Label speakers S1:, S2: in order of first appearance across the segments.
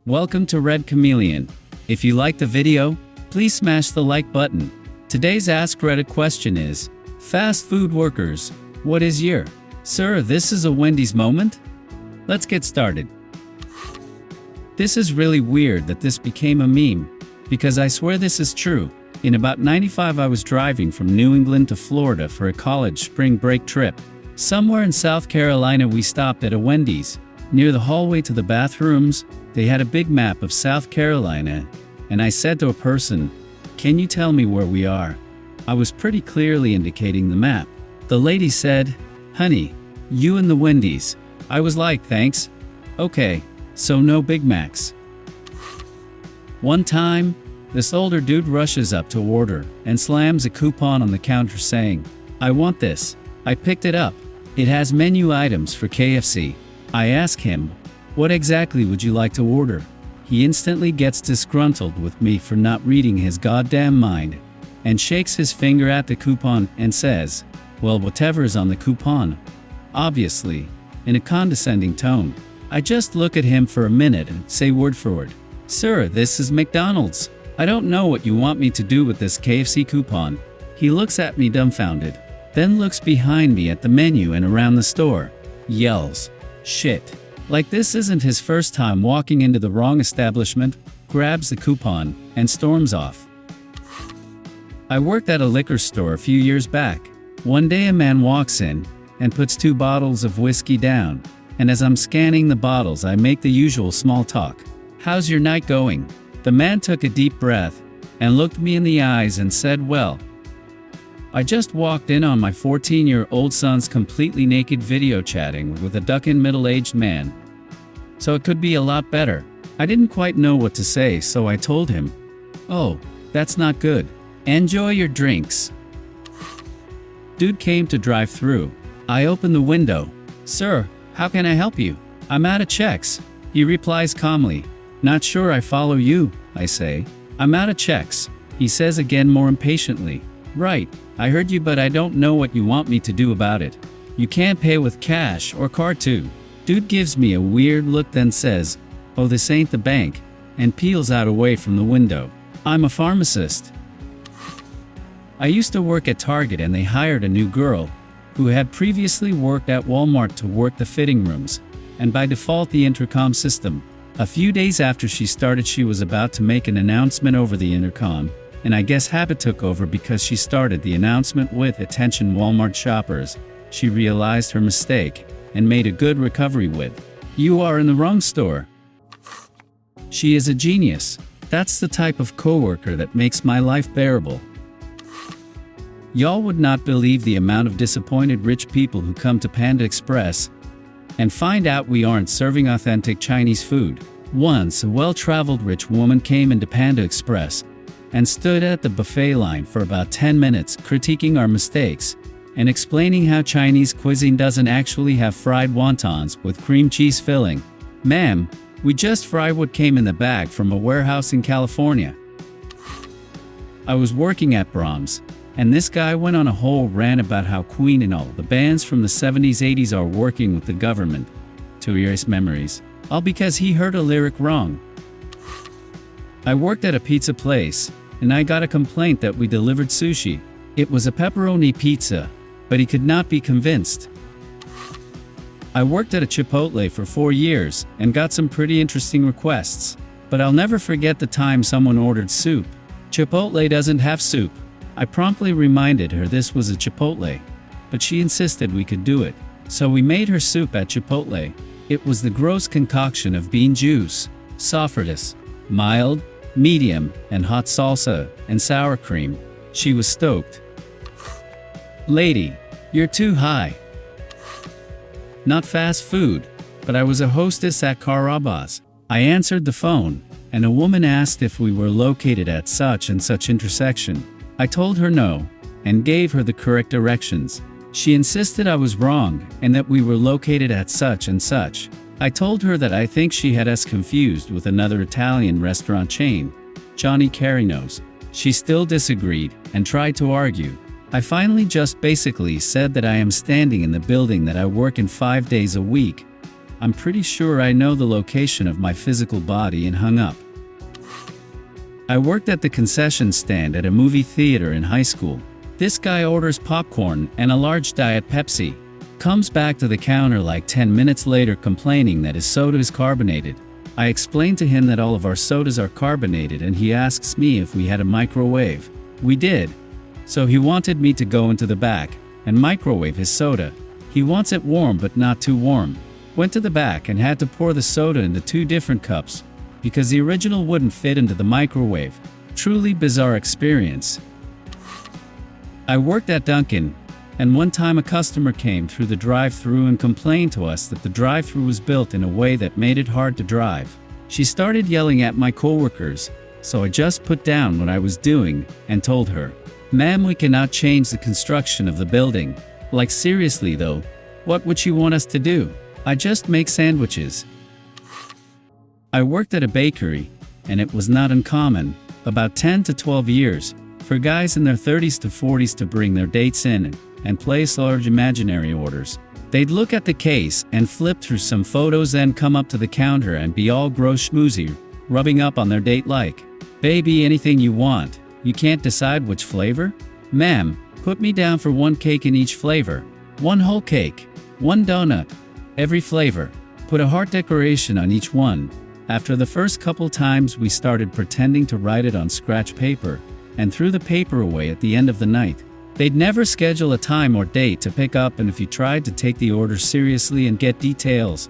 S1: Welcome to Red Chameleon. If you like the video, please smash the like button. Today's AskReddit question is, fast food workers, what is your? Sir, this is a Wendy's moment? Let's get started. This is really weird that this became a meme, because I swear this is true. In about '95 I was driving from New England to Florida for a college spring break trip. Somewhere in South Carolina we stopped at a Wendy's. Near the hallway to the bathrooms, they had a big map of South Carolina, and I said to a person, "Can you tell me where we are?" I was pretty clearly indicating the map. The lady said, "Honey, you and the Wendy's." I was like, "Thanks. Okay, so no Big Macs." One time, this older dude rushes up to order and slams a coupon on the counter saying, "I want this." I picked it up. It has menu items for KFC. I ask him, "What exactly would you like to order?" He instantly gets disgruntled with me for not reading his goddamn mind, and shakes his finger at the coupon and says, "Well, whatever's on the coupon." Obviously, in a condescending tone. I just look at him for a minute and say word for word, "Sir, this is McDonald's. I don't know what you want me to do with this KFC coupon." He looks at me dumbfounded, then looks behind me at the menu and around the store, yells, "Shit." Like this isn't his first time walking into the wrong establishment, grabs the coupon, and storms off. I worked at a liquor store a few years back. One day a man walks in and puts 2 bottles of whiskey down, and as I'm scanning the bottles I make the usual small talk. "How's your night going?" The man took a deep breath and looked me in the eyes and said, "Well, I just walked in on my 14-year-old son's completely naked video chatting with a duckin' middle-aged man. So it could be a lot better." I didn't quite know what to say, so I told him, "Oh, that's not good. Enjoy your drinks." Dude came to drive through. I opened the window. "Sir, how can I help you?" "I'm out of checks." He replies calmly. "Not sure I follow you," I say. "I'm out of checks." He says again more impatiently, "Right, I heard you, but I don't know what you want me to do about it. You can't pay with cash or card too." Dude gives me a weird look, then says, "Oh, this ain't the bank," and peels out away from the window. I'm a pharmacist. I used to work at Target, and they hired a new girl who had previously worked at Walmart to work the fitting rooms, and by default the intercom system. A few days after she started, she was about to make an announcement over the intercom, and I guess habit took over because she started the announcement with, "Attention Walmart shoppers." She realized her mistake and made a good recovery with, "You are in the wrong store." She is a genius. That's the type of coworker that makes my life bearable. Y'all would not believe the amount of disappointed rich people who come to Panda Express and find out we aren't serving authentic Chinese food. Once, a well-traveled rich woman came into Panda Express and stood at the buffet line for about 10 minutes critiquing our mistakes and explaining how Chinese cuisine doesn't actually have fried wontons with cream cheese filling. "Ma'am, we just fried what came in the bag from a warehouse in California." I was working at Brahms, and this guy went on a whole rant about how Queen and all the bands from the 70s 80s are working with the government to erase memories, all because he heard a lyric wrong. I worked at a pizza place, and I got a complaint that we delivered sushi. It was a pepperoni pizza, but he could not be convinced. I worked at a Chipotle for 4 years and got some pretty interesting requests, but I'll never forget the time someone ordered soup. Chipotle doesn't have soup. I promptly reminded her this was a Chipotle, but she insisted we could do it. So we made her soup at Chipotle. It was the gross concoction of bean juice, sophronitis, mild, medium, and hot salsa and sour cream. She was stoked. "Lady, you're too high." Not fast food, but I was a hostess at Carrabba's. I answered the phone, and a woman asked if we were located at such and such intersection. I told her no, and gave her the correct directions. She insisted I was wrong, and that we were located at such and such. I told her that I think she had us confused with another Italian restaurant chain, Johnny Carino's. She still disagreed, and tried to argue. I finally just basically said that I am standing in the building that I work in 5 days a week, I'm pretty sure I know the location of my physical body, and hung up. I worked at the concession stand at a movie theater in high school. This guy orders popcorn and a large Diet Pepsi. Comes back to the counter like 10 minutes later complaining that his soda is carbonated. I explained to him that all of our sodas are carbonated, and he asks me if we had a microwave. We did. So he wanted me to go into the back and microwave his soda. He wants it warm but not too warm. Went to the back and had to pour the soda into 2 different cups because the original wouldn't fit into the microwave. Truly bizarre experience. I worked at Dunkin', and one time a customer came through the drive-thru and complained to us that the drive-thru was built in a way that made it hard to drive. She started yelling at my coworkers, so I just put down what I was doing and told her, "Ma'am, we cannot change the construction of the building." Like seriously though, what would she want us to do? I just make sandwiches. I worked at a bakery, and it was not uncommon, about 10 to 12 years, for guys in their 30s to 40s to bring their dates in and place large imaginary orders. They'd look at the case and flip through some photos, then come up to the counter and be all gross schmoozy, rubbing up on their date like, "Baby, anything you want. You can't decide which flavor? Ma'am, put me down for 1 cake in each flavor. 1 whole cake. 1 donut. Every flavor. Put a heart decoration on each one." After the first couple times, we started pretending to write it on scratch paper and threw the paper away at the end of the night. They'd never schedule a time or date to pick up, and if you tried to take the order seriously and get details,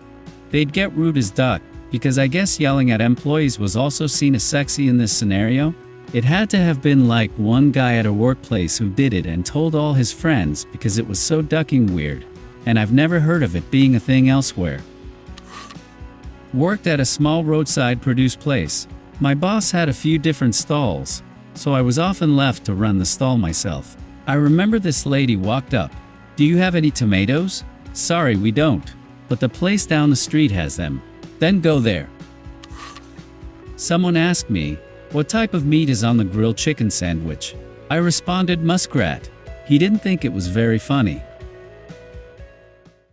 S1: they'd get rude as duck, because I guess yelling at employees was also seen as sexy in this scenario. It had to have been like one guy at a workplace who did it and told all his friends because it was so ducking weird, and I've never heard of it being a thing elsewhere. Worked at a small roadside produce place. My boss had a few different stalls, so I was often left to run the stall myself. I remember this lady walked up. "Do you have any tomatoes?" "Sorry, we don't, but the place down the street has them." "Then go there." Someone asked me, "What type of meat is on the grilled chicken sandwich?" I responded, "Muskrat." He didn't think it was very funny.